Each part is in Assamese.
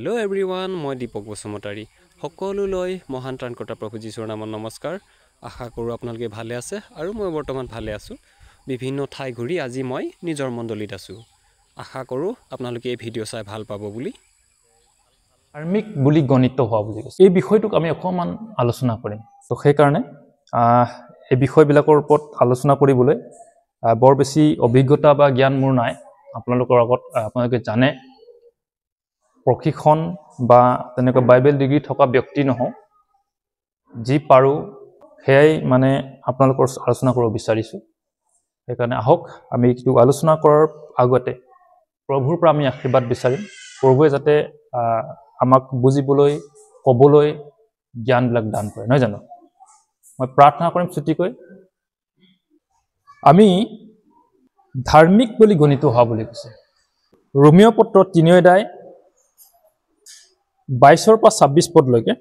হেল্ল' এভৰিৱান, মই দীপক বসুমতাৰী। সকলোলৈ মহান ত্ৰাণকৰ্তা প্ৰভু যীশুৰ নামত নমস্কাৰ। আশা কৰোঁ আপোনালোকে ভালে আছে আৰু মই বৰ্তমান ভালে আছোঁ। বিভিন্ন ঠাই ঘূৰি আজি মই নিজৰ মণ্ডলীত আছোঁ। আশা কৰোঁ আপোনালোকে এই ভিডিঅ' চাই ভাল পাব বুলি। ধাৰ্মিক বুলি গণিত হোৱা বুলি কৈছে। এই বিষয়টোক আমি অকণমান আলোচনা কৰিম। তো সেইকাৰণে এই বিষয়বিলাকৰ ওপৰত আলোচনা কৰিবলৈ বৰ বেছি অভিজ্ঞতা বা জ্ঞান মোৰ নাই। আপোনালোকৰ আগত আপোনালোকে জানে প্ৰশিক্ষণ বা তেনেকুৱা বাইবেল ডিগ্ৰী থকা ব্যক্তি নহওঁ। যি পাৰোঁ সেয়াই মানে আপোনালোকৰ আলোচনা কৰিব বিচাৰিছোঁ। সেইকাৰণে আহক আমি এইটো আলোচনা কৰাৰ আগতে প্ৰভুৰ পৰা আমি আশীৰ্বাদ বিচাৰিম। প্ৰভুৱে যাতে আমাক বুজিবলৈ ক'বলৈ জ্ঞানবিলাক দান কৰে, নহয় জানো? মই প্ৰাৰ্থনা কৰিম ছুটিকৈ। আমি ধাৰ্মিক বুলি গণিত হোৱা বুলি কৈছে। ৰোমিঅ পত্ৰ 3 অধ্যায় 22 পৰা 26 পদলৈকে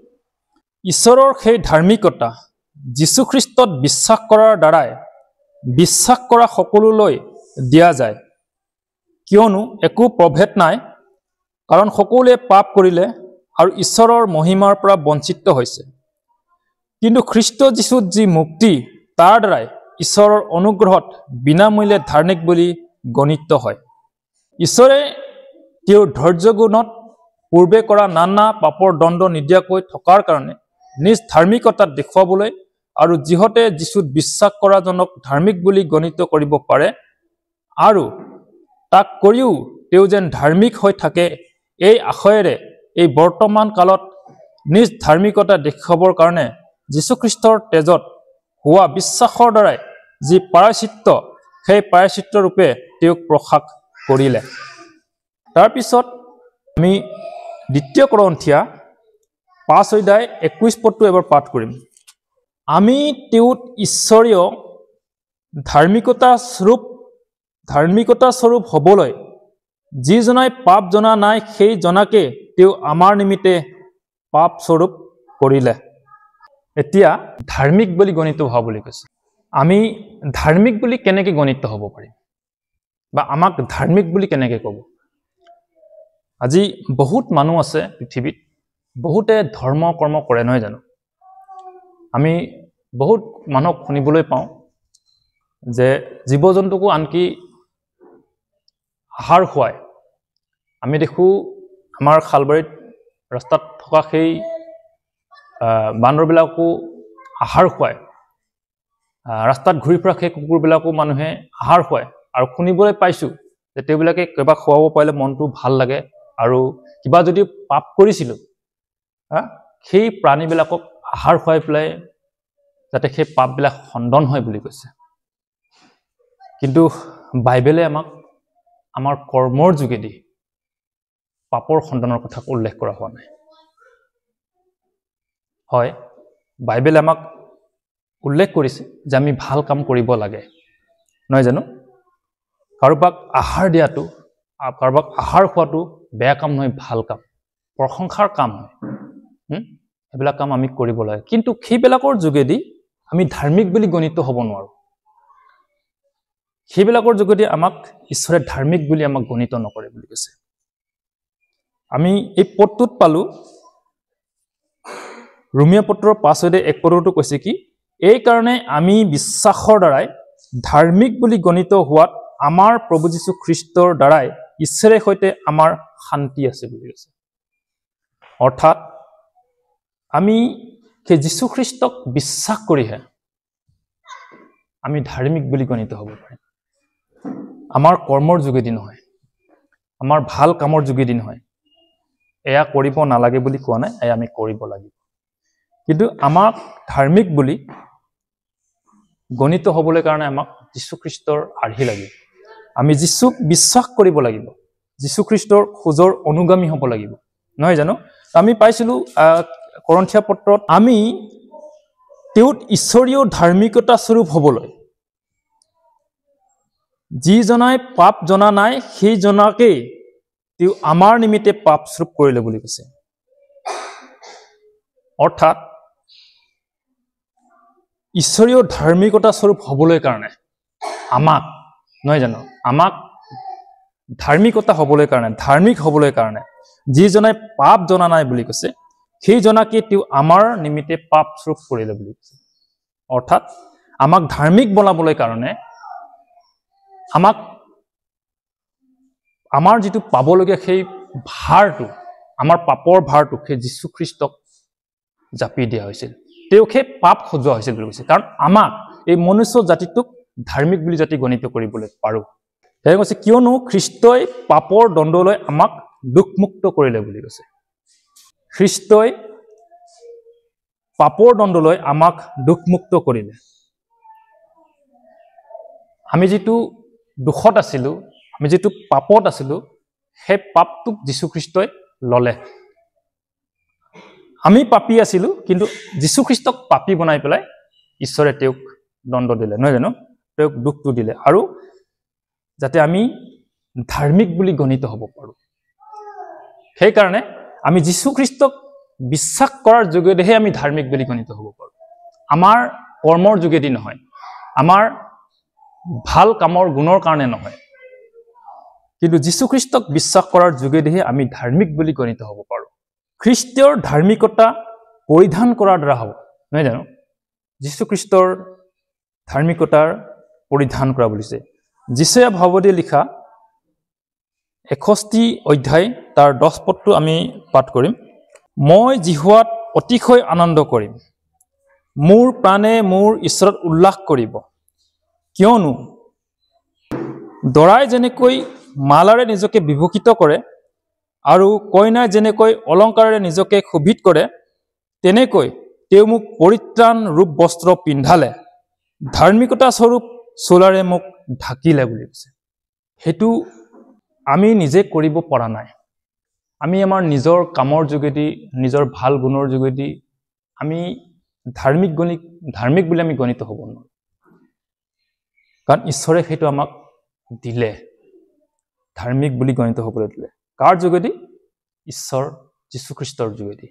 ঈশ্বৰৰ সেই ধাৰ্মিকতা যীশুখ্ৰীষ্টত বিশ্বাস কৰাৰ দ্বাৰাই বিশ্বাস কৰা সকলোলৈ দিয়া যায়, কিয়নো একো প্ৰভেদ নাই, কাৰণ সকলোৱে পাপ কৰিলে আৰু ঈশ্বৰৰ মহিমাৰ পৰা বঞ্চিত হৈছে। কিন্তু খ্ৰীষ্ট যীশুত যি মুক্তি, তাৰ দ্বাৰাই ঈশ্বৰৰ অনুগ্ৰহত বিনামূল্যে ধাৰ্মিক বুলি গণিত হয়। ঈশ্বৰে তেওঁৰ ধৈৰ্যগুণত পূৰ্বে কৰা নানা পাপৰ দণ্ড নিদিয়াকৈ থকাৰ কাৰণে নিজ ধাৰ্মিকতাত দেখুৱাবলৈ আৰু যিহতে যীশুত বিশ্বাস কৰাজনক ধাৰ্মিক বুলি গণিত কৰিব পাৰে আৰু তাক কৰিও তেওঁ যেন ধাৰ্মিক হৈ থাকে, এই আশয়েৰে এই বৰ্তমান কালত নিজ ধাৰ্মিকতা দেখুৱাবৰ কাৰণে যীশুখ্ৰীষ্টৰ তেজত হোৱা বিশ্বাসৰ দ্বাৰাই যি প্ৰায়শ্চিত্ত, সেই প্ৰায়শ্চিত্ত ৰূপে তেওঁক প্ৰকাশ কৰিলে। তাৰপিছত আমি 2 কৰিন্থিয়া 5 অধ্যায় 21 পদটো এবাৰ পাঠ কৰিম। আমি তেওঁত ঈশ্বৰীয় ধাৰ্মিকতা স্বৰূপ হ'বলৈ যিজনাই পাপ জনা নাই, সেই জনাকে তেওঁ আমাৰ নিমিত্তে পাপ স্বৰূপ কৰিলে। এতিয়া ধাৰ্মিক বুলি গণিত হোৱা বুলি কৈছে। আমি ধাৰ্মিক বুলি কেনেকৈ গণিত হ'ব পাৰিম বা আমাক ধাৰ্মিক বুলি কেনেকৈ ক'ব? আজি বহুত মানুহ আছে পৃথিৱীত, বহুতে ধৰ্ম কৰ্ম কৰে, নহয় জানো? আমি বহুত মানুহক শুনিবলৈ পাওঁ যে জীৱ জন্তুকো আনকি আহাৰ খুৱায়। আমি দেখোঁ আমাৰ খালবাৰীত ৰাস্তাত থকা সেই বান্দৰবিলাকো আহাৰ খুৱায়। ৰাস্তাত ঘূৰি ফুৰা সেই কুকুৰবিলাকো মানুহে আহাৰ খুৱায়। আৰু শুনিবলৈ পাইছোঁ যে তেওঁবিলাকে কিবা খুৱাব পাৰিলে মনটো ভাল লাগে, আৰু কিবা যদি পাপ কৰিছিলোঁ সেই প্ৰাণীবিলাকক আহাৰ খুৱাই পেলাই যাতে সেই পাপবিলাক খণ্ডন হয় বুলি কৈছে। কিন্তু বাইবেলে আমাক আমাৰ কৰ্মৰ যোগেদি পাপৰ খণ্ডনৰ কথা উল্লেখ কৰা হোৱা নাই। হয়, বাইবেলে আমাক উল্লেখ কৰিছে যে আমি ভাল কাম কৰিব লাগে, নহয় জানো? কাৰোবাক আহাৰ দিয়াটো, কাৰোবাক আহাৰ খোৱাটো বেয়া কাম নহয়, ভাল কাম, প্ৰশংসাৰ কাম হয়। সেইবিলাক কাম আমি কৰিব লাগে। কিন্তু সেইবিলাকৰ যোগেদি আমি ধাৰ্মিক বুলি গণিত হ'ব নোৱাৰোঁ। সেইবিলাকৰ যোগেদি আমাক ঈশ্বৰে ধাৰ্মিক বুলি আমাক গণিত নকৰে বুলি কৈছে। আমি এই পদটোত পালোঁ, ৰোমিঅ পত্ৰৰ 5 অধ্যায় 1 পদটো কৈছে কি, এই কাৰণে আমি বিশ্বাসৰ দ্বাৰাই ধাৰ্মিক বুলি গণিত হোৱাত আমাৰ প্ৰভু যীশু খ্ৰীষ্টৰ দ্বাৰাই ঈশ্বৰৰ সৈতে আমাৰ শান্তি আছে বুলি কৈছে। অৰ্থাৎ আমি সেই যীশুখ্ৰীষ্টক বিশ্বাস কৰিহে আমি ধাৰ্মিক বুলি গণিত হ'ব পাৰিম। আমাৰ কৰ্মৰ যোগেদি নহয়, আমাৰ ভাল কামৰ যোগেদি নহয়। এয়া কৰিব নালাগে বুলি কোৱা নাই, এয়া আমি কৰিব লাগিব। কিন্তু আমাক ধাৰ্মিক বুলি গণিত হ'বলৈ কাৰণে আমাক যীশুখ্ৰীষ্টৰ আৰ্হি লাগিব। আমি যীশুক বিশ্বাস কৰিব লাগিব, যীশুখ্ৰীষ্টৰ খোজৰ অনুগামী হ'ব লাগিব, নহয় জানো? আমি পাইছিলোঁ কৰিন্থিয়া পত্ৰত, আমি তেওঁত ঈশ্বৰীয় ধাৰ্মিকতা স্বৰূপ হ'বলৈ যিজনাই পাপ জনা নাই, সেই জনাকেই তেওঁ আমাৰ নিমিত্তে পাপ স্বৰূপ কৰিলে বুলি কৈছে। অৰ্থাৎ ঈশ্বৰীয় ধাৰ্মিকতা স্বৰূপ হ'বলৈ কাৰণে আমাক, নহয় জানো, আমাক ধাৰ্মিকতা হ'বলৈ কাৰণে, ধাৰ্মিক হ'বলৈ কাৰণে যিজনে পাপ জনা নাই বুলি কৈছে সেইজনাকে তেওঁ আমাৰ নিমিত্তে পাপ স্বৰূপ কৰিলে বুলি কৈছে। অৰ্থাৎ আমাক ধাৰ্মিক বনাবলৈ কাৰণে আমাক আমাৰ যিটো পাবলগীয়া সেই ভাৰটো, আমাৰ পাপৰ ভাৰটো সেই যীশুখ্ৰীষ্টক জাপি দিয়া হৈছিল। তেওঁক সেই পাপ সজোৱা হৈছিল বুলি কৈছে, কাৰণ আমাক এই মনুষ্য জাতিটোক ধাৰ্মিক বুলি জাতি গণিত কৰিবলৈ পাৰোঁ। সেয়ে কৈছে কিয়নো খ্ৰীষ্টই পাপৰ দণ্ডলৈ আমাক দুখমুক্ত কৰিলে বুলি কৈছে। খ্ৰীষ্টই পাপৰ দণ্ডলৈ আমাক দুখমুক্ত কৰিলে। আমি যিটো দুখত আছিলোঁ, আমি যিটো পাপত আছিলোঁ, সেই পাপটোক যীশুখ্ৰীষ্টই ল'লে। আমি পাপী আছিলোঁ, কিন্তু যীশুখ্ৰীষ্টক পাপী বনাই পেলাই ঈশ্বৰে তেওঁক দণ্ড দিলে, নহয় জানো? তেওঁক দুখটো দিলে, আৰু যাতে আমি ধাৰ্মিক বুলি গণিত হ'ব পাৰোঁ। সেইকাৰণে আমি যীশুখ্ৰীষ্টক বিশ্বাস কৰাৰ যোগেদিহে আমি ধাৰ্মিক বুলি গণিত হ'ব পাৰোঁ। আমাৰ কৰ্মৰ যোগেদি নহয়, আমাৰ ভাল কামৰ গুণৰ কাৰণে নহয়, কিন্তু যীশুখ্ৰীষ্টক বিশ্বাস কৰাৰ যোগেদিহে আমি ধাৰ্মিক বুলি গণিত হ'ব পাৰোঁ। খ্ৰীষ্টীয়ৰ ধাৰ্মিকতা পৰিধান কৰাৰ দ্বাৰা হ'ব, নহয় জানো? যীশুখ্ৰীষ্টৰ ধাৰ্মিকতাৰ পৰিধান কৰা বুলিছে। যীচয়া ভাৱদে লিখা 61 অধ্যায় তাৰ 10 পদটো আমি পাঠ কৰিম। মই জিহুৱাত অতিশয় আনন্দ কৰিম, মোৰ প্ৰাণে মোৰ ঈশ্বৰত উল্লাস কৰিব, কিয়নো দৰাই যেনেকৈ মালাৰে নিজকে বিভূষিত কৰে আৰু কইনাই যেনেকৈ অলংকাৰেৰে নিজকে শোভিত কৰে, তেনেকৈ তেওঁ মোক পৰিত্ৰাণ ৰূপ বস্ত্ৰ পিন্ধালে, ধাৰ্মিকতা স্বৰূপ চোলাৰে মোক ঢাকিলে বুলি কৈছে। সেইটো আমি নিজে কৰিব পৰা নাই। আমি আমাৰ নিজৰ কামৰ যোগেদি, নিজৰ ভাল গুণৰ যোগেদি আমি ধাৰ্মিক বুলি আমি গণিত হ'ব নোৱাৰোঁ, কাৰণ ঈশ্বৰে সেইটো আমাক দিলে, ধাৰ্মিক বুলি গণিত হ'বলৈ দিলে। কাৰ যোগেদি? ঈশ্বৰ যীশুখ্ৰীষ্টৰ যোগেদি।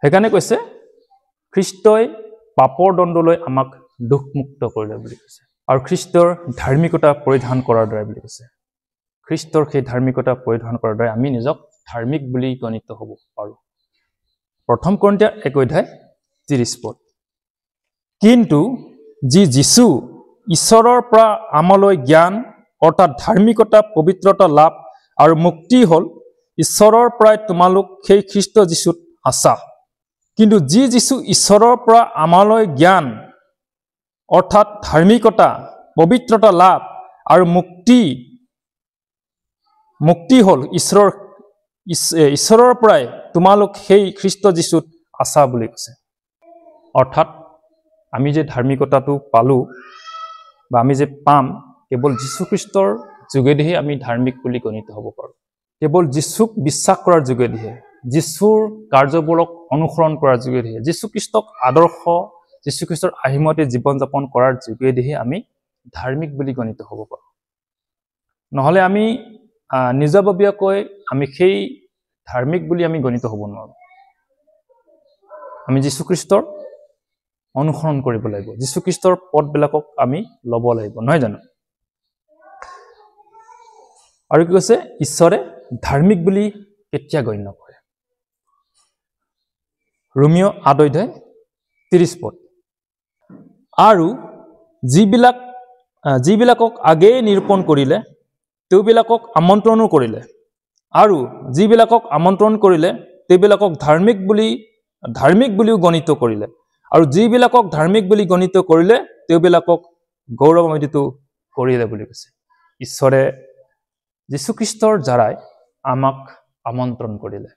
সেইকাৰণে কৈছে খ্ৰীষ্টই পাপৰ দণ্ডলৈ আমাক দুখমুক্ত কৰিলে বুলি কৈছে, আৰু খ্ৰীষ্টৰ ধাৰ্মিকতা পৰিধান কৰাৰ দ্বাৰা বুলি কৈছে। খ্ৰীষ্টৰ সেই ধাৰ্মিকতা পৰিধান কৰাৰ দ্বাৰা আমি নিজক ধাৰ্মিক বুলি গণিত হ'ব পাৰোঁ। 1 কৰিন্থিয়া 1 অধ্যায় 30 পদ। কিন্তু যি যীশু ঈশ্বৰৰ পৰা আমালৈ জ্ঞান অৰ্থাৎ ধাৰ্মিকতা, পবিত্ৰতা লাভ আৰু মুক্তি হ'ল, ঈশ্বৰৰ পৰাই তোমালোক সেই খ্ৰীষ্ট যীশুত আছা। কিন্তু যি যীশু ঈশ্বৰৰ পৰা আমালৈ জ্ঞান অৰ্থাৎ ধাৰ্মিকতা, পবিত্ৰতা লাভ আৰু মুক্তি হ'ল, ঈশ্বৰৰ পৰাই তোমালোক সেই খ্ৰীষ্ট যীশুত আছা বুলি কৈছে। অৰ্থাৎ আমি যে ধাৰ্মিকতাটো পালোঁ বা আমি যে পাম, কেৱল যীশুখ্ৰীষ্টৰ যোগেদিহে আমি ধাৰ্মিক বুলি গণিত হ'ব পাৰোঁ। কেৱল যীশুক বিশ্বাস কৰাৰ যোগেদিহে, যীশুৰ কাৰ্যবোৰক অনুসৰণ কৰাৰ যোগেদিহে, যীশুখ্ৰীষ্টক আদৰ্শ, যীশুখ্ৰীষ্টৰ আহিমতে জীৱন যাপন কৰাৰ যোগেদিহে আমি ধাৰ্মিক বুলি গণিত হ'ব পাৰোঁ। নহ'লে আমি নিজাববীয়াকৈ আমি সেই ধাৰ্মিক বুলি আমি গণিত হ'ব নোৱাৰোঁ। আমি যীশুখ্ৰীষ্টৰ অনুসৰণ কৰিব লাগিব, যীশুখ্ৰীষ্টৰ পদবিলাকক আমি ল'ব লাগিব, নহয় জানো? আৰু কি কৈছে? ঈশ্বৰে ধাৰ্মিক বুলি কেতিয়া গণ্য কৰে? ৰোমিও 8 অধ্যায় 30 পদ। আৰু যিবিলাকক আগেয়ে নিৰূপণ কৰিলে তেওঁবিলাকক আমন্ত্ৰণো কৰিলে, আৰু যিবিলাকক আমন্ত্ৰণ কৰিলে তেওঁবিলাকক ধাৰ্মিক বুলিও গণিত কৰিলে, আৰু যিবিলাকক ধাৰ্মিক বুলি গণিত কৰিলে তেওঁবিলাকক গৌৰৱান্বিত কৰিলে বুলি কৈছে। ঈশ্বৰে যীশুখ্ৰীষ্টৰ দ্বাৰাই আমাক আমন্ত্ৰণ কৰিলে,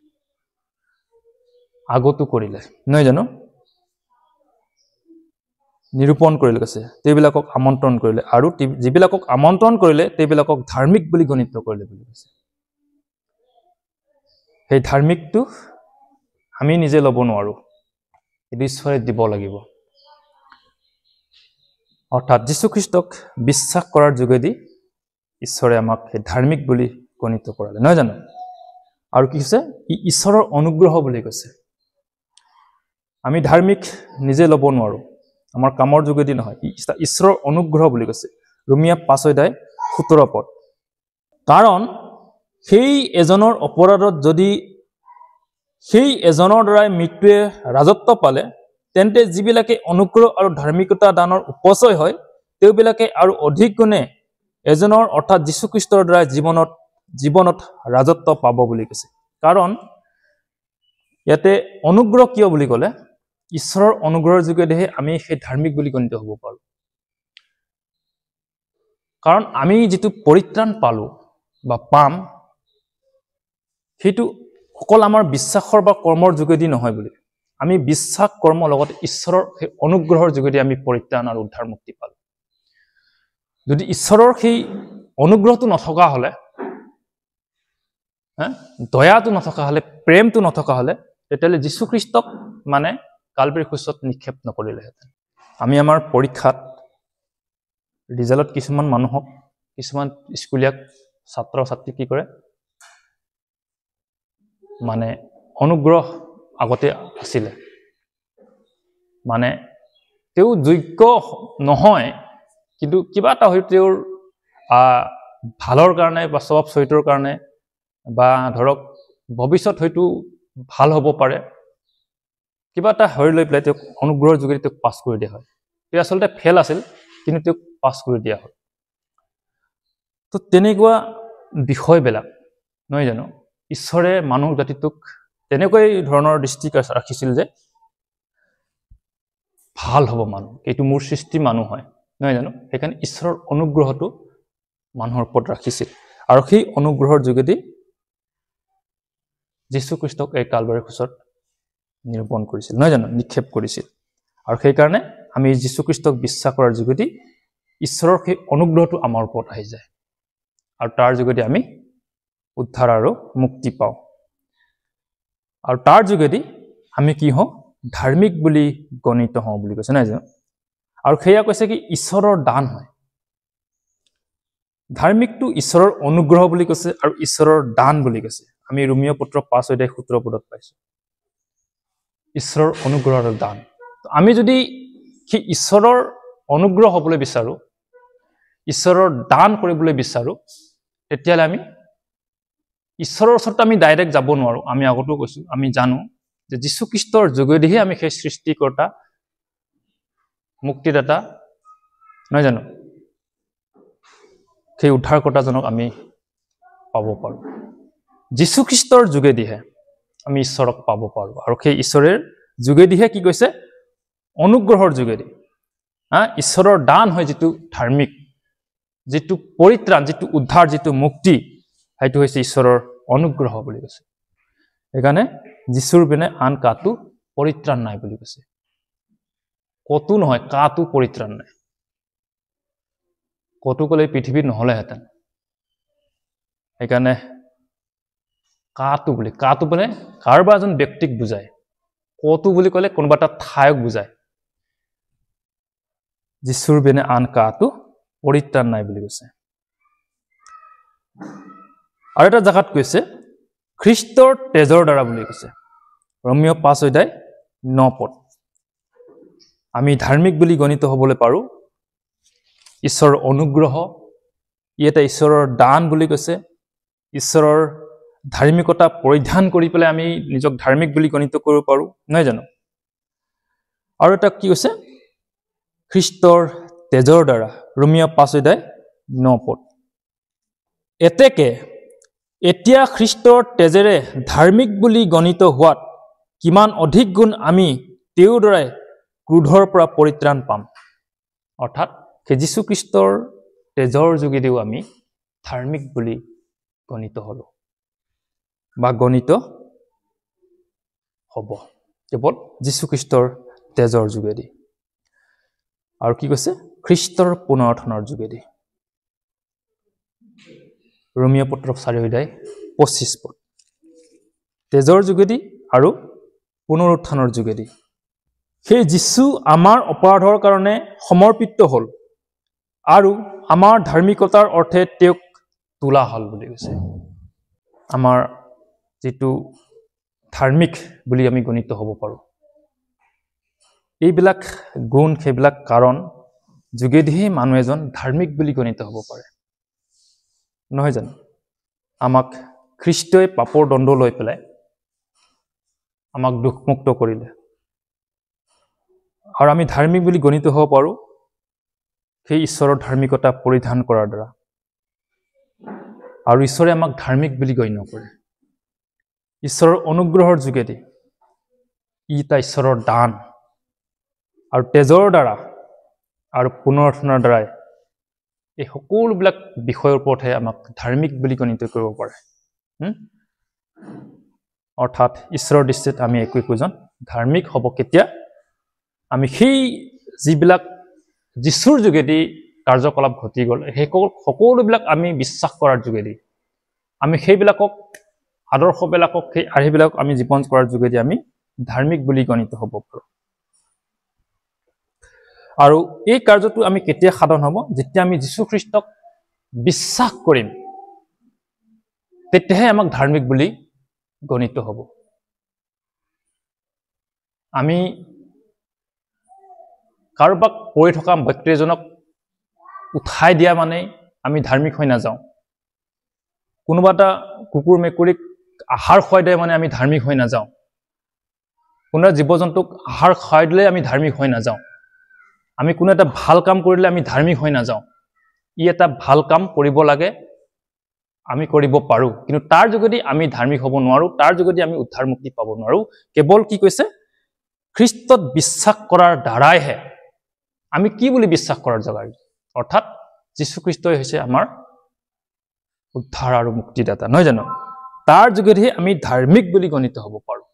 আগতো কৰিলে, নহয় জানো? নিৰূপণ কৰিলে কৈছে, তেওঁবিলাকক আমন্ত্ৰণ কৰিলে, আৰু যিবিলাকক আমন্ত্ৰণ কৰিলে তেওঁবিলাকক ধাৰ্মিক বুলি গণিত কৰিলে বুলি কৈছে। সেই ধাৰ্মিকটো আমি নিজে ল'ব নোৱাৰোঁ, এইটো ঈশ্বৰে দিব লাগিব। অৰ্থাৎ যীশুখ্ৰীষ্টক বিশ্বাস কৰাৰ যোগেদি ঈশ্বৰে আমাক সেই ধাৰ্মিক বুলি গণিত কৰালে, নহয় জানো? আৰু কি কৈছে? ই ঈশ্বৰৰ অনুগ্ৰহ বুলি কৈছে। আমি ধাৰ্মিক নিজে ল'ব নোৱাৰোঁ, আমাৰ কামৰ যোগেদি নহয়, ঈশ্বৰৰ অনুগ্ৰহ বুলি কৈছে। ৰোমিয়া 5 অধ্যায় 17 পদ। কাৰণ সেই এজনৰ অপৰাধত যদি সেই এজনৰ দ্বাৰাই মৃত্যুৱে ৰাজত্ব পালে তেন্তে যিবিলাকে অনুগ্ৰহ আৰু ধাৰ্মিকতা দানৰ উপচয় হয় তেওঁবিলাকে আৰু অধিক গুণে এজনৰ অৰ্থাৎ যীশুখ্ৰীষ্টৰ দ্বাৰাই জীৱনত ৰাজত্ব পাব বুলি কৈছে। কাৰণ ইয়াতে অনুগ্ৰহ কিয় বুলি ক'লে ঈশ্বৰৰ অনুগ্ৰহৰ যোগেদিহে আমি সেই ধাৰ্মিক বুলি গণিত হ'ব পাৰোঁ। কাৰণ আমি যিটো পৰিত্ৰাণ পালোঁ বা পাম সেইটো অকল আমাৰ বিশ্বাসৰ বা কৰ্মৰ যোগেদি নহয় বুলি। আমি বিশ্বাস কৰ্ম লগতে ঈশ্বৰৰ সেই অনুগ্ৰহৰ যোগেদি আমি পৰিত্ৰাণ আৰু উদ্ধাৰ মুক্তি পালোঁ। যদি ঈশ্বৰৰ সেই অনুগ্ৰহটো নথকা হ'লে, দয়াটো নথকা হ'লে, প্ৰেমটো নথকা হ'লে তেতিয়াহ'লে যীশুখ্ৰীষ্টক মানে কালবাৰী ক্ৰুচত নিক্ষেপ নকৰিলেহেঁতেন। আমি আমাৰ পৰীক্ষাত ৰিজাল্টত কিছুমান মানুহক, কিছুমান স্কুলীয়া ছাত্ৰ ছাত্ৰী কি কৰে মানে অনুগ্ৰহ আগতে আছিলে, মানে তেওঁ যোগ্য নহয় কিন্তু কিবা এটা হয়তো তেওঁৰ ভালৰ কাৰণে বা স্বভাৱ চৰিত্ৰৰ কাৰণে বা ধৰক ভৱিষ্যত হয়তো ভাল হ'ব পাৰে, কিবা এটা হৈ লৈ পেলাই তেওঁক অনুগ্ৰহৰ যোগেদি তেওঁক পাছ কৰি দিয়া হয়। তেওঁ আচলতে ফেল আছিল কিন্তু তেওঁক পাছ কৰি দিয়া হয়। তো তেনেকুৱা বিষয়বিলাক নহয় জানো ঈশ্বৰে মানুহ জাতিটোক তেনেকৈ ধৰণৰ দৃষ্টি ৰাখিছিল যে ভাল হ'ব মানুহ, এইটো মোৰ সৃষ্টি মানুহ হয় নহয় জানো। সেইকাৰণে ঈশ্বৰৰ অনুগ্ৰহটো মানুহৰ ওপৰত ৰাখিছিল আৰু সেই অনুগ্ৰহৰ যোগেদি যীশুখ্ৰীষ্টক এই কালবাৰী ক্ৰুচত নিৰূপণ কৰিছিল নহয় জানো, নিক্ষেপ কৰিছিল। আৰু সেইকাৰণে আমি যীশুখ্ৰীষ্টক বিশ্বাস কৰাৰ যোগেদি ঈশ্বৰৰ সেই অনুগ্ৰহটো আমাৰ ওপৰত আহি যায় আৰু তাৰ যোগেদি আমি উদ্ধাৰ আৰু মুক্তি পাওঁ। আৰু তাৰ যোগেদি আমি কি হওঁ, ধাৰ্মিক বুলি গণিত হওঁ বুলি কৈছে নহয় জানো। আৰু সেয়া কৈছে কি ঈশ্বৰৰ দান হয়। ধাৰ্মিকটো ঈশ্বৰৰ অনুগ্ৰহ বুলি কৈছে আৰু ঈশ্বৰৰ দান বুলি কৈছে। আমি ৰোমীয় পত্ৰ 5:17 পাইছোঁ ঈশ্বৰৰ অনুগ্ৰহ আৰু দান। আমি যদি সেই ঈশ্বৰৰ অনুগ্ৰহ হ'বলৈ বিচাৰোঁ, ঈশ্বৰৰ দান কৰিবলৈ বিচাৰোঁ, তেতিয়াহ'লে আমি ঈশ্বৰৰ ওচৰত আমি ডাইৰেক্ট যাব নোৱাৰোঁ। আমি আগতেও কৈছোঁ, আমি জানো যে যীশুখ্ৰীষ্টৰ যোগেদিহে আমি সেই সৃষ্টিকৰ্তা মুক্তিদাতা নহয় জানো সেই উদ্ধাৰকৰ্তাজনক আমি পাব পাৰোঁ। যীশুখ্ৰীষ্টৰ যোগেদিহে আমি ঈশ্বৰক পাব পাৰোঁ। আৰু সেই ঈশ্বৰৰ যোগেদিহে কি কৈছে, অনুগ্ৰহৰ যোগেদি ঈশ্বৰৰ দান হয় যিটো ধাৰ্মিক, যিটো পৰিত্ৰাণ, যিটো উদ্ধাৰ, যিটো মুক্তি, সেইটো হৈছে ঈশ্বৰৰ অনুগ্ৰহ বুলি কৈছে। সেইকাৰণে যীশুৰ বিনে আন কাটো পৰিত্ৰাণ নাই বুলি কৈছে। কতো নহয়, কাটো পৰিত্ৰাণ নাই। কতো ক'লে পৃথিৱীত নহ'লেহেঁতেন। সেইকাৰণে কাটো বুলি, কাটো মানে কাৰোবা এজন ব্যক্তিক বুজায়। কতো বুলি ক'লে কোনোবা এটা ঠাইক বুজায়। যীশুৰ বিনে আন কাটো পৰিত্ৰাণ নাই বুলি কৈছে। আৰু এটা জাগাত কৈছে খ্ৰীষ্টৰ তেজৰ দ্বাৰা বুলি কৈছে। ৰোমীয় 5:9 আমি ধাৰ্মিক বুলি গণিত হ'বলৈ পাৰোঁ। ঈশ্বৰৰ অনুগ্ৰহ ই এটা ঈশ্বৰৰ দান বুলি কৈছে। ঈশ্বৰৰ ধাৰ্মিকতা পৰিধান কৰি পেলাই আমি নিজক ধাৰ্মিক বুলি গণিত কৰিব পাৰোঁ নহয় জানো। আৰু এটা কি কৈছে খ্ৰীষ্টৰ তেজৰ দ্বাৰা, ৰোমীয় 5:9 এতেকে এতিয়া খ্ৰীষ্টৰ তেজেৰে ধাৰ্মিক বুলি গণিত হোৱাত কিমান অধিক গুণ আমি তেওঁৰ দ্বাৰাই ক্ৰোধৰ পৰা পৰিত্ৰাণ পাম। অৰ্থাৎ সেই যীশুখ্ৰীষ্টৰ তেজৰ যোগেদিও আমি ধাৰ্মিক বুলি গণিত হ'লো বা গণিত হ'ব কেৱল যীশুখ্ৰীষ্টৰ তেজৰ যোগেদি। আৰু কি কৈছে খ্ৰীষ্টৰ পুনৰুত্থানৰ যোগেদি। ৰোমীয় পত্ৰ 4:25 তেজৰ যোগেদি আৰু পুনৰুত্থানৰ যোগেদি। সেই যীশু আমাৰ অপৰাধৰ কাৰণে সমৰ্পিত হ'ল আৰু আমাৰ ধাৰ্মিকতাৰ অৰ্থে তেওঁক তোলা হ'ল বুলি কৈছে। আমাৰ যিটো ধাৰ্মিক বুলি আমি গণিত হ'ব পাৰোঁ, এইবিলাক গুণ, সেইবিলাক কাৰণ যোগেদিহে মানুহ এজন ধাৰ্মিক বুলি গণিত হ'ব পাৰে নহয় জানো। আমাক খ্ৰীষ্টই পাপৰ দণ্ড লৈ পেলাই আমাক দুখমুক্ত কৰিলে আৰু আমি ধাৰ্মিক বুলি গণিত হ'ব পাৰোঁ সেই ঈশ্বৰৰ ধাৰ্মিকতা পৰিধান কৰাৰ দ্বাৰা আৰু ঈশ্বৰে আমাক ধাৰ্মিক বুলি গণ্য কৰে ঈশ্বৰৰ অনুগ্ৰহৰ যোগেদি ই এটা ঈশ্বৰৰ দান আৰু তেজৰ দ্বাৰা আৰু পুনৰুত্থানৰ দ্বাৰাই এই সকলোবিলাক বিষয়ৰ ওপৰতহে আমাক ধাৰ্মিক বুলি গণিত কৰিব পাৰে অৰ্থাৎ ঈশ্বৰৰ দৃষ্টিত আমি একোজন ধাৰ্মিক হ'ব কেতিয়া আমি সেই যিবিলাক যীশুৰ যোগেদি কাৰ্যকলাপ ঘটি গ'ল সেই সকলোবিলাক আমি বিশ্বাস কৰাৰ যোগেদি আমি সেইবিলাকক আদৰ্শবিলাকক সেই আৰ্হিবিলাক আমি জীৱন কৰাৰ যোগেদি আমি ধাৰ্মিক বুলি গণিত হ'ব পাৰোঁ আৰু এই কাৰ্যটো আমি কেতিয়া সাধন হ'ব যেতিয়া আমি যীশু খ্ৰীষ্টক বিশ্বাস কৰিম তেতিয়াহে আমাক ধাৰ্মিক বুলি গণিত হ'ব আমি কাৰোবাক পৰি থকা ব্যক্তি এজনক উঠাই দিয়া মানে আমি ধাৰ্মিক হৈ নাযাওঁ কোনোবা এটা কুকুৰ মেকুৰীক আহাৰ খুৱাই দিয়ে মানে আমি ধাৰ্মিক হৈ নাযাওঁ কোনো জীৱ জন্তুক আহাৰ খুৱাই দিলে আমি ধাৰ্মিক হৈ নাযাওঁ আমি কোনো এটা ভাল কাম কৰিলে আমি ধাৰ্মিক হৈ নাযাওঁ ই এটা ভাল কাম কৰিব লাগে আমি কৰিব পাৰোঁ কিন্তু তাৰ যোগেদি আমি ধাৰ্মিক হ'ব নোৱাৰোঁ তাৰ যোগেদি আমি উদ্ধাৰ মুক্তি পাব নোৱাৰোঁ কেৱল কি কৈছে খ্ৰীষ্টত বিশ্বাস কৰাৰ দ্বাৰাইহে আমি কি বুলি বিশ্বাস কৰাৰ জগাৰ অৰ্থাৎ যীশু খ্ৰীষ্টই হৈছে আমাৰ উদ্ধাৰ আৰু মুক্তিদাতা নহয় জানো তাৰ যোগেদি আমি ধাৰ্মিক বুলি গণিত হ'ব পাৰোঁ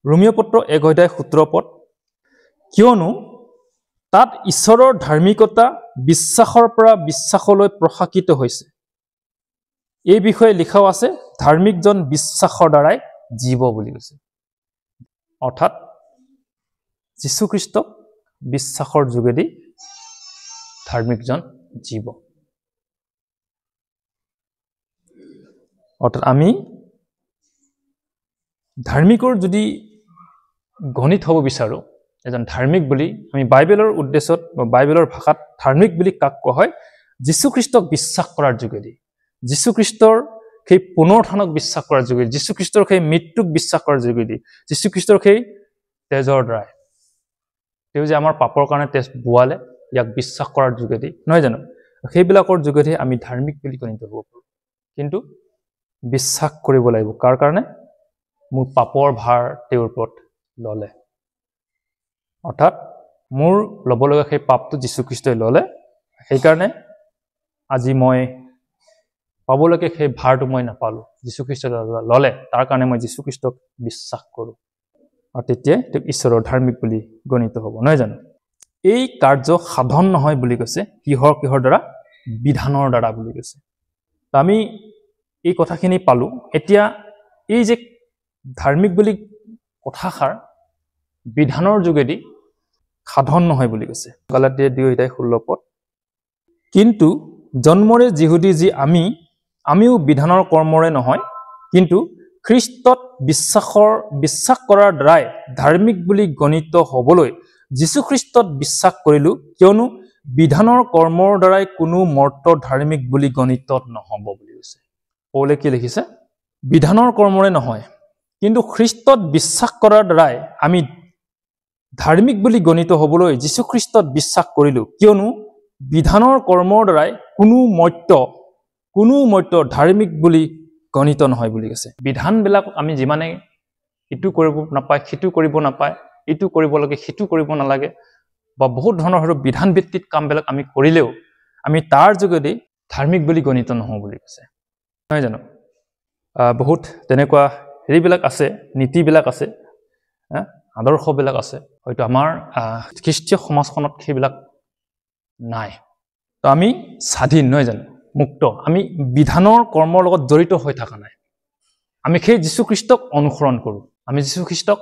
ৰোমীয় পত্ৰ 1:17 কিয়নো তাত ঈশ্বৰৰ ধাৰ্মিকতা বিশ্বাসৰ পৰা বিশ্বাসলৈ প্ৰশাসিত হৈছে এই বিষয়ে লিখাও আছে ধাৰ্মিকজন বিশ্বাসৰ দ্বাৰাই জীৱ বুলি কৈছে অৰ্থাৎ যীশু খ্ৰীষ্টক বিশ্বাসৰ যোগেদি ধাৰ্মিকজন জীৱ অৰ্থাৎ আমি ধাৰ্মিকৰ যদি গণিত হ'ব বিচাৰোঁ এজন ধাৰ্মিক বুলি আমি বাইবেলৰ উদ্দেশ্যত বা বাইবেলৰ ভাষাত ধাৰ্মিক বুলি কাক কোৱা হয় যীশু খ্ৰীষ্টক বিশ্বাস কৰাৰ যোগেদি যীশু খ্ৰীষ্টৰ সেই পুনৰুত্থানক বিশ্বাস কৰাৰ যোগেদি যীশু খ্ৰীষ্টৰ সেই মৃত্যুক বিশ্বাস কৰাৰ যোগেদি যীশু খ্ৰীষ্টৰ সেই তেজৰ দ্বাৰাই তেওঁ যে আমাৰ পাপৰ কাৰণে তেজ বোৱালে ইয়াক বিশ্বাস কৰাৰ যোগেদি নহয় জানো সেইবিলাকৰ যোগেদি আমি ধাৰ্মিক বুলি গণিত হ'ব পাৰোঁ কিন্তু বিশ্বাস কৰিব লাগিব কাৰ কাৰণে মোৰ পাপৰ ভাৰ তেওঁৰ ওপৰত ল'লে অৰ্থাৎ মোৰ ল'বলগীয়া সেই পাপটো যীশু খ্ৰীষ্টই ল'লে সেইকাৰণে আজি মই পাবলগীয়া সেই ভাৰটো মই নাপালোঁ যীশু খ্ৰীষ্টই ল'লে তাৰ কাৰণে মই যীশু খ্ৰীষ্টক বিশ্বাস কৰোঁ আৰু তেতিয়াই তেওঁক ঈশ্বৰৰ ধাৰ্মিক বুলি গণিত হ'ব নহয় জানো এই কাৰ্য সাধন নহয় বুলি কৈছে কিহৰ দ্বাৰা বিধানৰ দ্বাৰা বুলি কৈছে আমি এই কথাখিনি পালোঁ এতিয়া এই যে ধাৰ্মিক বুলি কথাষাৰ বিধানৰ যোগেদি সাধন নহয় বুলি কৈছে গালাতিয়া 2:16 কিন্তু জন্মৰে যিহুদী যি আমিও বিধানৰ কৰ্মৰে নহয় কিন্তু খ্ৰীষ্টত বিশ্বাস কৰাৰ দ্বাৰাই ধাৰ্মিক বুলি গণিত হ'বলৈ যীশু খ্ৰীষ্টত বিশ্বাস কৰিলোঁ কিয়নো বিধানৰ কৰ্মৰ দ্বাৰাই কোনো মৰ্ত ধাৰ্মিক বুলি গণিত নহ'ব বুলি কৈছে পৌলে কি লিখিছে বিধানৰ কৰ্মৰে নহয় কিন্তু খ্ৰীষ্টত বিশ্বাস কৰাৰ দ্বাৰাই আমি ধাৰ্মিক বুলি গণিত হ'বলৈ যীশু খ্ৰীষ্টত বিশ্বাস কৰিলোঁ কিয়নো বিধানৰ কৰ্মৰ দ্বাৰাই কোনো মৰ্ত ধাৰ্মিক বুলি গণিত নহয় বুলি কৈছে বিধানবিলাক আমি যিমানে ইটো কৰিব নাপায় সিটো কৰিব নাপায় ইটো কৰিব লাগে সিটো কৰিব নালাগে বা বহুত ধৰণৰ হয়তো বিধান ভিত্তিক কামবিলাক আমি কৰিলেও আমি তাৰ যোগেদি ধাৰ্মিক বুলি গণিত নহওঁ বুলি কৈছে নহয় জানো বহুত তেনেকুৱা হেৰিবিলাক আছে নীতিবিলাক আছে আদৰ্শবিলাক আছে হয়তো আমাৰ খ্ৰীষ্টীয় সমাজখনত সেইবিলাক নাই তো আমি স্বাধীন নহয় জানো মুক্ত আমি বিধানৰ কৰ্মৰ লগত জড়িত হৈ থকা নাই আমি সেই যীশু খ্ৰীষ্টক অনুসৰণ কৰোঁ আমি যীশু খ্ৰীষ্টক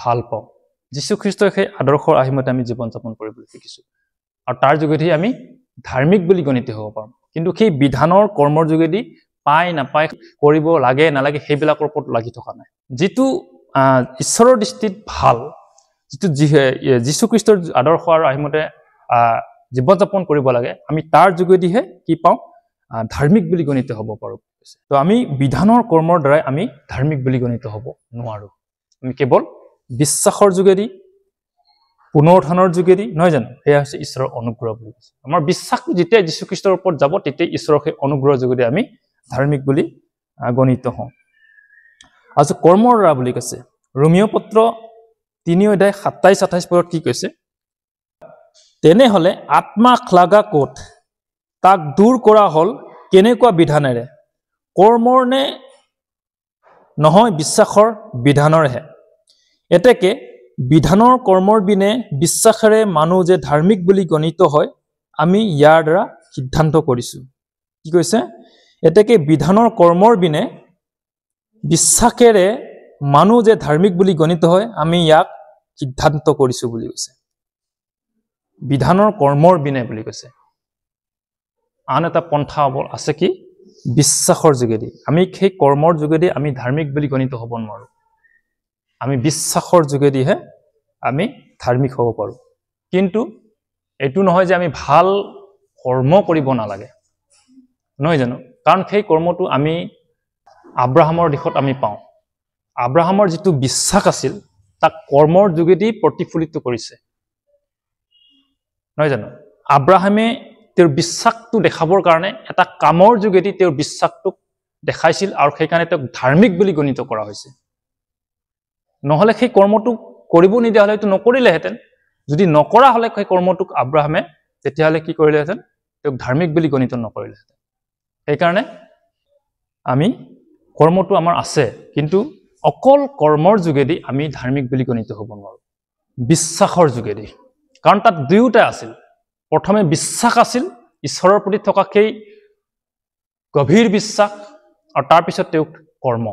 ভাল পাওঁ যীশু খ্ৰীষ্টৰ সেই আদৰ্শৰ আহিমতে আমি জীৱন যাপন কৰিবলৈ শিকিছোঁ আৰু তাৰ যোগেদি আমি ধাৰ্মিক বুলি গণিত হ'ব পাৰোঁ কিন্তু সেই বিধানৰ কৰ্মৰ যোগেদি পাই নাপায় কৰিব লাগে নালাগে সেইবিলাকৰ ওপৰত লাগি থকা নাই যিটো ঈশ্বৰৰ দৃষ্টিত ভাল যিটো যীশু খ্ৰীষ্টৰ আদৰ্শ আৰু আহিমতে জীৱন যাপন কৰিব লাগে আমি তাৰ যোগেদিহে কি পাওঁ ধাৰ্মিক বুলি গণিত হ'ব পাৰোঁ। তো আমি বিধানৰ কৰ্মৰ দ্বাৰাই আমি ধাৰ্মিক বুলি গণিত হ'ব নোৱাৰোঁ। আমি কেৱল বিশ্বাসৰ যোগেদি, পুনৰুত্থানৰ যোগেদি, নহয় জানো, সেয়া হৈছে ঈশ্বৰৰ অনুগ্ৰহ বুলি কৈছে। আমাৰ বিশ্বাসটো যেতিয়া যীশুখ্ৰীষ্টৰ ওপৰত যাব, তেতিয়াই ঈশ্বৰৰ সেই অনুগ্ৰহৰ যোগেদি আমি ধাৰ্মিক বুলি গণিত হওঁ। আৰু কৰ্মৰ দ্বাৰা বুলি কৈছে, ৰোমিঅ পত্ৰ 3 অধ্যায় 27-28 পদত কি কৈছে? তেনেহলে আত্মা ক্লাগা ক'ত, তাক দূৰ কৰা হ'ল কেনেকুৱা বিধানেৰে, কৰ্মৰ নে নহয় বিশ্বাসৰ বিধানৰহে? এতেকে বিধানৰ কৰ্মৰ বিনে বিশ্বাসেৰে মানুহ যে ধাৰ্মিক বুলি গণিত হয়, আমি ইয়াৰ দ্বাৰা সিদ্ধান্ত কৰিছো। কি কৈছে? এতেকে বিধানৰ কৰ্মৰ বিনে বিশ্বাসেৰে মানুহ যে ধাৰ্মিক বুলি গণিত হয়, আমি ইয়াক সিদ্ধান্ত কৰিছো বুলি কৈছে। বিধানৰ কৰ্মৰ বিনে বুলি কৈছে। আন এটা পন্থা আছে কি? বিশ্বাসৰ যোগেদি। আমি সেই কৰ্মৰ যোগেদি আমি ধাৰ্মিক বুলি গণিত হ'ব নোৱাৰো। আমি বিশ্বাসৰ যোগেদিহে আমি ধাৰ্মিক হ'ব পাৰোঁ। কিন্তু এইটো নহয় যে আমি ভাল কৰ্ম কৰিব নালাগে, নহয় জানো? কাৰণ সেই কৰ্মটো আমি আব্ৰাহামৰ দিশত আমি পাওঁ। আব্ৰাহামৰ যিটো বিশ্বাস আছিল, তাক কৰ্মৰ যোগেদি প্ৰতিফলিত কৰিছে, নহয় জানো? আব্ৰাহামে তেওঁৰ বিশ্বাসটো দেখাবৰ কাৰণে এটা কামৰ যোগেদি তেওঁৰ বিশ্বাসটোক দেখাইছিল, আৰু সেইকাৰণে তেওঁক ধাৰ্মিক বুলি গণিত কৰা হৈছে। নহলে সেই কৰ্মটো কৰিব নিদিয়া হলে এইটো নকৰিলেহেঁতেন। যদি নকৰা হলে সেই কৰ্মটোক আব্ৰাহামে, তেতিয়াহলে কি কৰিলেহেঁতেন? তেওঁক ধাৰ্মিক বুলি গণিত নকৰিলেহেঁতেন। সেইকাৰণে আমি কৰ্মটো আমাৰ আছে, কিন্তু অকল কৰ্মৰ যোগেদি আমি ধাৰ্মিক বুলি গণিত হ'ব নোৱাৰো। বিশ্বাসৰ যোগেদি, কাৰণ তাত দুয়োটা আছিল। প্ৰথমে বিশ্বাস আছিল, ঈশ্বৰৰ প্ৰতি থকা সেই গভীৰ বিশ্বাস, আৰু তাৰপিছত তেওঁক কৰ্ম।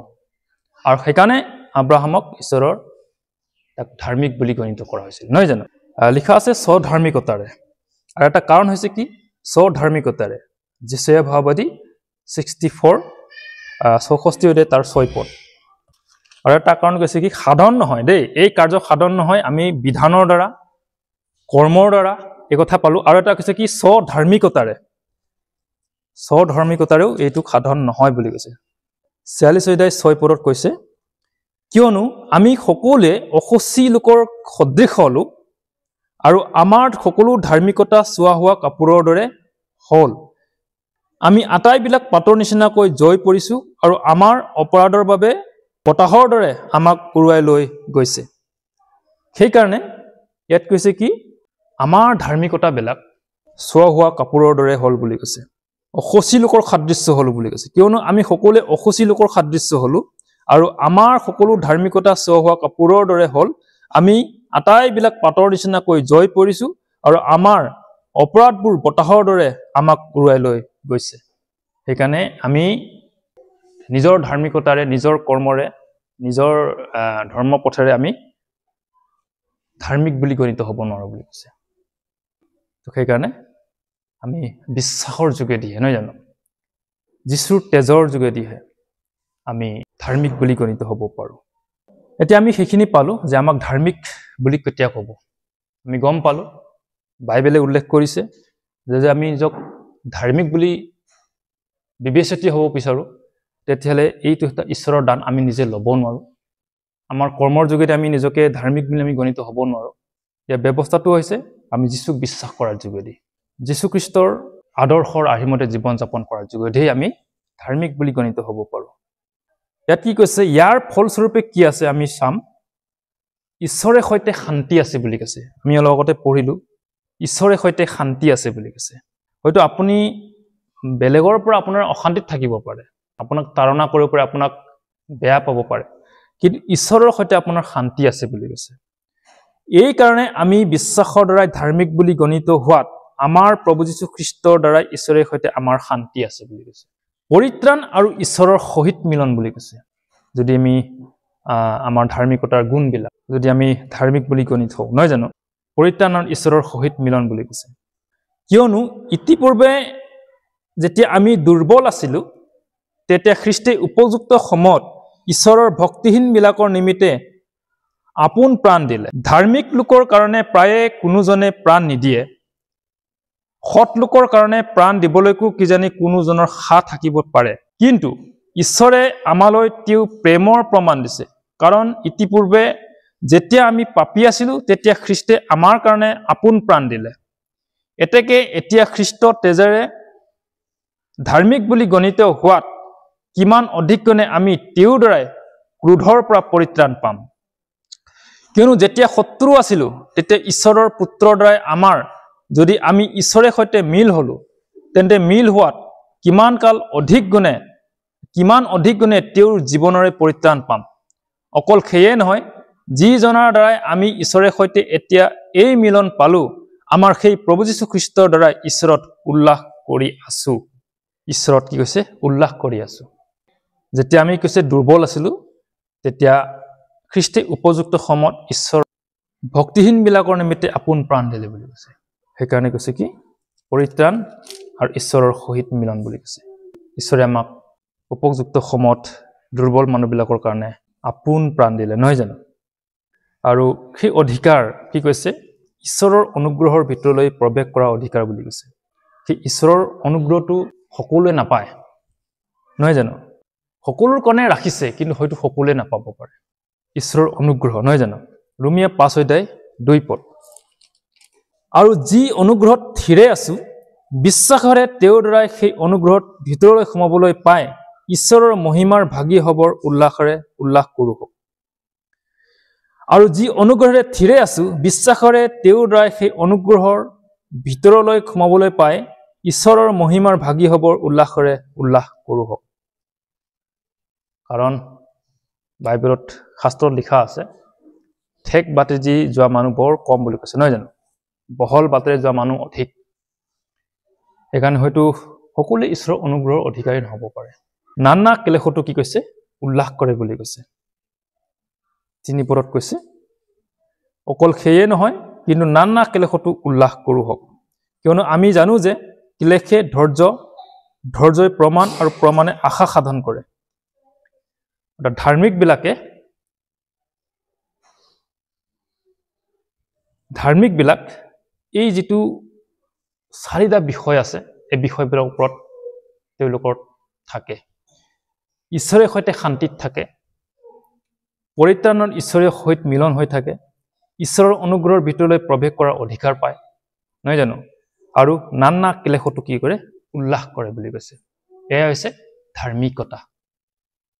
আৰু সেইকাৰণে আব্ৰাহামক ঈশ্বৰৰ তাক ধাৰ্মিক বুলি গণিত কৰা হৈছিল, নহয় জানো? লিখা আছে স্বধাৰ্মিকতাৰে। আৰু এটা কাৰণ হৈছে কি? স্বধাৰ্মিকতাৰে। যেচয়া ভাৱবাদী 64 অধ্যায় তাৰ 6 পদ। আৰু এটা কাৰণ কৈছে কি? সাধন নহয় দেই, এই কাৰ্য সাধন নহয়, আমি বিধানৰ দ্বাৰা, কৰ্মৰ দ্বাৰা, এই কথা পালো। আৰু এটা কৈছে কি? স্বধাৰ্মিকতাৰে। স্বধৰ্মিকতাৰেও এইটো সাধন নহয় বুলি কৈছে। 46 অধ্যায় 6 পদত কৈছে, কিয়নো আমি সকলোৱে অসুচী লোকৰ সদৃশ হলো, আৰু আমাৰ সকলো ধাৰ্মিকতা চোৱা হোৱা কাপোৰৰ দৰে হ'ল। আমি আটাইবিলাক পাতৰ নিচিনাকৈ জয় পৰিছো, আৰু আমাৰ অপৰাধৰ বাবে বতাহৰ দৰে আমাক উৰুৱাই লৈ গৈছে। সেইকাৰণে ইয়াত কৈছে কি? আমাৰ ধাৰ্মিকতাবিলাক চোৱা হোৱা কাপোৰৰ দৰে হ'ল বুলি কৈছে। অসুচী লোকৰ সাদৃশ্য হলো বুলি কৈছে। কিয়নো আমি সকলোৱে অসুচী লোকৰ সাদৃশ্য হলো, আৰু আমাৰ সকলো ধাৰ্মিকতা চোৱা হোৱা কাপোৰৰ দৰে হ'ল। আমি আটাইবিলাক পাতৰ নিচিনাকৈ জয় পৰিছো, আৰু আমাৰ অপৰাধবোৰ বতাহৰ দৰে আমাক উৰুৱাই লৈ গৈছে। সেইকাৰণে আমি নিজৰ ধাৰ্মিকতাৰে, নিজৰ কৰ্মৰে, নিজৰ ধৰ্ম পথেৰে আমি ধাৰ্মিক বুলি গণিত হ'ব নোৱাৰো বুলি কৈছে। তো সেইকাৰণে আমি বিশ্বাসৰ যোগেদিহে, নহয় জানো, যীশুৰ তেজৰ যোগেদিহে আমি ধাৰ্মিক বুলি গণিত হ'ব পাৰোঁ। এতিয়া আমি সেইখিনি পালো যে আমাক ধাৰ্মিক বুলি কেতিয়া ক'ব। আমি গম পালো, বাইবেলে উল্লেখ কৰিছে যে আমি নিজক ধাৰ্মিক বুলি বিবেচিত হ'ব বিচাৰোঁ, তেতিয়াহ'লে এইটো এটা ঈশ্বৰৰ দান, আমি নিজে ল'ব নোৱাৰোঁ। আমাৰ কৰ্মৰ যোগেদি আমি নিজকে ধাৰ্মিক বুলি আমি গণিত হ'ব নোৱাৰোঁ। ইয়াৰ ব্যৱস্থাটো হৈছে আমি যীশুক বিশ্বাস কৰাৰ যোগেদি, যীশুখ্ৰীষ্টৰ আদৰ্শৰ আৰ্হিমতে জীৱন যাপন কৰাৰ যোগেদিহে আমি ধাৰ্মিক বুলি গণিত হ'ব পাৰোঁ। ইয়াত কি কৈছে? ইয়াৰ ফলস্বৰূপে কি আছে আমি চাম। ঈশ্বৰে সৈতে শান্তি আছে বুলি কৈছে। আমি লগতে পঢ়িলো, ঈশ্বৰে সৈতে শান্তি আছে বুলি কৈছে। হয়তো আপুনি বেলেগৰ পৰা আপোনাৰ অশান্তিত থাকিব পাৰে, আপোনাক তাৰণা কৰিব পাৰে, আপোনাক বেয়া পাব পাৰে, কিন্তু ঈশ্বৰৰ সৈতে আপোনাৰ শান্তি আছে বুলি কৈছে। এই কাৰণে আমি বিশ্বাসৰ দ্বাৰাই ধাৰ্মিক বুলি গণিত হোৱাত আমাৰ প্ৰভু যীশু খ্ৰীষ্টৰ দ্বাৰাই ঈশ্বৰৰ সৈতে আমাৰ শান্তি আছে বুলি কৈছে। পৰিত্ৰাণ আৰু ঈশ্বৰৰ সহিত মিলন বুলি কৈছে। যদি আমি আমাৰ ধাৰ্মিকতাৰ গুণবিলাক যদি আমি ধাৰ্মিক বুলি গণিত হওঁ, নহয় জানো, পৰিত্ৰাণ আৰু ঈশ্বৰৰ সহিত মিলন বুলি কৈছে। কিয়নো ইতিপূৰ্বে যেতিয়া আমি দুৰ্বল আছিলো, তেতিয়া খ্ৰীষ্টে উপযুক্ত সময়ত ঈশ্বৰৰ ভক্তিহীন বিলাকৰ নিমিত্তে আপোন প্ৰাণ দিলে। ধাৰ্মিক লোকৰ কাৰণে প্ৰায়ে কোনোজনে প্ৰাণ নিদিয়ে, সৎ লোকৰ কাৰণে প্ৰাণ দিবলৈকো কিজানি কোনোজনৰ সা থাকিব পাৰে কিন্তু ঈশ্বৰে আমালৈ তেওঁ প্ৰেমৰ প্ৰমাণ দিছে কাৰণ ইতিপূৰ্বে যেতিয়া আমি পাপী আছিলো তেতিয়া খ্ৰীষ্টে আমাৰ কাৰণে আপোন প্ৰাণ দিলে এতেকে এতিয়া খ্ৰীষ্ট তেজেৰে ধাৰ্মিক বুলি গণিত হোৱাত কিমান অধিকনে আমি তেওঁৰ দ্বাৰাই ক্ৰোধৰ পৰা পৰিত্ৰাণ পাম কিয়নো যেতিয়া শত্ৰু আছিলো তেতিয়া ঈশ্বৰৰ পুত্ৰৰ দ্বাৰাই আমাৰ যদি আমি ঈশ্বৰৰ সৈতে মিল হলো তেন্তে মিল হোৱাত কিমান অধিক গুণে তেওঁৰ জীৱনৰে পৰিত্ৰাণ পাম অকল সেয়ে নহয় যি জনাৰ দ্বাৰাই আমি ঈশ্বৰৰ সৈতে এতিয়া এই মিলন পালো আমাৰ সেই প্ৰভু যীশু খ্ৰীষ্টৰ দ্বাৰাই ঈশ্বৰত উল্লাস কৰি আছো ঈশ্বৰত কি কৈছে উল্লাস কৰি আছো যেতিয়া আমি কৈছে দুৰ্বল আছিলো তেতিয়া খ্ৰীষ্টে উপযুক্ত সময়ত ঈশ্বৰ ভক্তিহীন বিলাকৰ নিমিত্তে আপোন প্ৰাণ দিলে বুলি কৈছে সেইকাৰণে কৈছে কি পৰিত্ৰাণ আৰু ঈশ্বৰৰ সহিত মিলন বুলি কৈছে ঈশ্বৰে আমাক উপযুক্ত সময়ত দুৰ্বল মানুহবিলাকৰ কাৰণে আপোন প্ৰাণ দিলে নহয় জানো আৰু সেই অধিকাৰ কি কৈছে ঈশ্বৰৰ অনুগ্ৰহৰ ভিতৰলৈ প্ৰৱেশ কৰা অধিকাৰ বুলি কৈছে সেই ঈশ্বৰৰ অনুগ্ৰহটো সকলোৱে নাপায় নহয় জানো সকলোৰ কাৰণে ৰাখিছে কিন্তু হয়তো সকলোৱে নাপাব পাৰে ঈশ্বৰৰ অনুগ্ৰহ নহয় জানো ৰোমিয়া 5:2 আৰু যি অনুগ্ৰহত থিৰে আছো বিশ্বাসৰে তেওঁৰ দ্বাৰাই সেই অনুগ্ৰহত ভিতৰলৈ সোমাবলৈ পায় ঈশ্বৰৰ মহিমাৰ ভাগী হবৰ উল্লাস কৰো আৰু যি অনুগ্ৰহৰে থিৰে আছো বিশ্বাসৰে তেওঁৰ দ্বাৰাই সেই অনুগ্ৰহৰ ভিতৰলৈ সোমাবলৈ পায় ঈশ্বৰৰ মহিমাৰ ভাগী হবৰ উল্লাস কৰো কাৰণ বাইবেলত শাস্ত্ৰত লিখা আছে ঠেক বাটে যি যোৱা মানুহ বৰ কম বুলি কৈছে নহয় জানো বহল বাটেৰে যোৱা মানুহ অধিক সেইকাৰণে হয়তো সকলোৱে ঈশ্বৰৰ অনুগ্ৰহৰ অধিকাৰী নহব পাৰে নানা ক্লেশটো কি কৈছে উল্লাস কৰে বুলি কৈছে 3 পদত কৈছে অকল সেয়ে নহয় কিন্তু নানা ক্লেশটো উল্লাস কৰো কিয়নো আমি জানো যে ক্লেশে ধৈৰ্যই প্ৰমাণ আৰু প্ৰমাণে আশা সাধন কৰে ধাৰ্মিক বিলাক এই যিটো 4টা বিষয় আছে এই বিষয়বিলাকৰ ওপৰত তেওঁলোকৰ থাকে ঈশ্বৰৰ সৈতে শান্তিত থাকে পৰিত্ৰাণত ঈশ্বৰৰ সৈতে মিলন হৈ থাকে ঈশ্বৰৰ অনুগ্ৰহৰ ভিতৰলৈ প্ৰৱেশ কৰাৰ অধিকাৰ পায় নহয় জানো আৰু নানা ক্লেশটো কি কৰে উল্লাস কৰে বুলি কৈছে এয়া হৈছে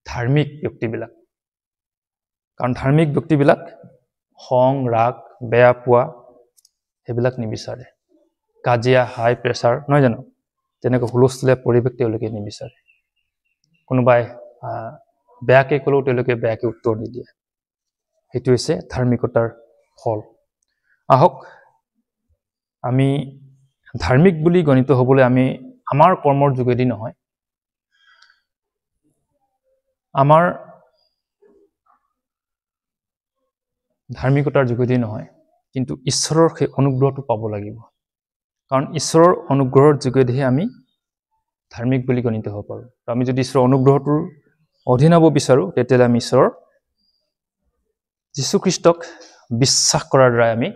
ধাৰ্মিক ব্যক্তিবিলাক কাৰণ ধাৰ্মিক ব্যক্তিবিলাক খং ৰাগ বেয়া পোৱা সেইবিলাক নিবিচাৰে কাজিয়া হাই প্ৰেছাৰ নহয় জানো তেনেকৈ হুলস্থুলীয়া পৰিৱেশ তেওঁলোকে নিবিচাৰে কোনোবাই বেয়াকে ক'লেও তেওঁলোকে বেয়াকে উত্তৰ নিদিয়ে সেইটো হৈছে ধাৰ্মিকতাৰ ফল আহক আমি ধাৰ্মিক বুলি গণিত হ'বলৈ আমি আমাৰ কৰ্মৰ যোগেদি নহয় আমাৰ ধাৰ্মিকতাৰ যোগেদি নহয় কিন্তু ঈশ্বৰৰ সেই অনুগ্ৰহটো পাব লাগিব কাৰণ ঈশ্বৰৰ অনুগ্ৰহৰ যোগেদিহে আমি ধাৰ্মিক বুলি গণিত হ'ব পাৰোঁ আমি যদি ঈশ্বৰৰ অনুগ্ৰহটোৰ অধীন হ'ব বিচাৰো তেতিয়াহ'লে আমি ঈশ্বৰৰ যীশু খ্ৰীষ্টক বিশ্বাস কৰাৰ দ্বাৰা আমি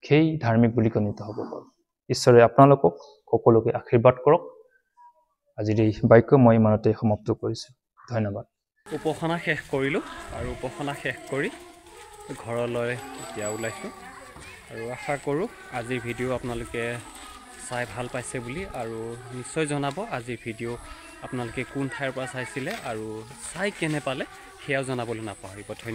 সেই ধাৰ্মিক বুলি গণিত হ'ব পাৰোঁ ঈশ্বৰে আপোনালোকক সকলোকে আশীৰ্বাদ কৰক আজিৰ এই বাক্য মই ইমানতে সমাপ্ত কৰিছোঁ ধন্যবাদ উপাসনা শেষ কৰিলোঁ আৰু উপাসনা শেষ কৰি ঘৰলৈ এতিয়া ওলাইছোঁ আৰু আশা কৰোঁ আজিৰ ভিডিঅ' আপোনালোকে চাই ভাল পাইছে বুলি আৰু নিশ্চয় জনাব আজিৰ ভিডিঅ' আপোনালোকে কোন ঠাইৰ পৰা চাইছিলে আৰু চাই কেনে পালে সেয়াও জনাবলৈ নাপাহৰিব ধন্যবাদ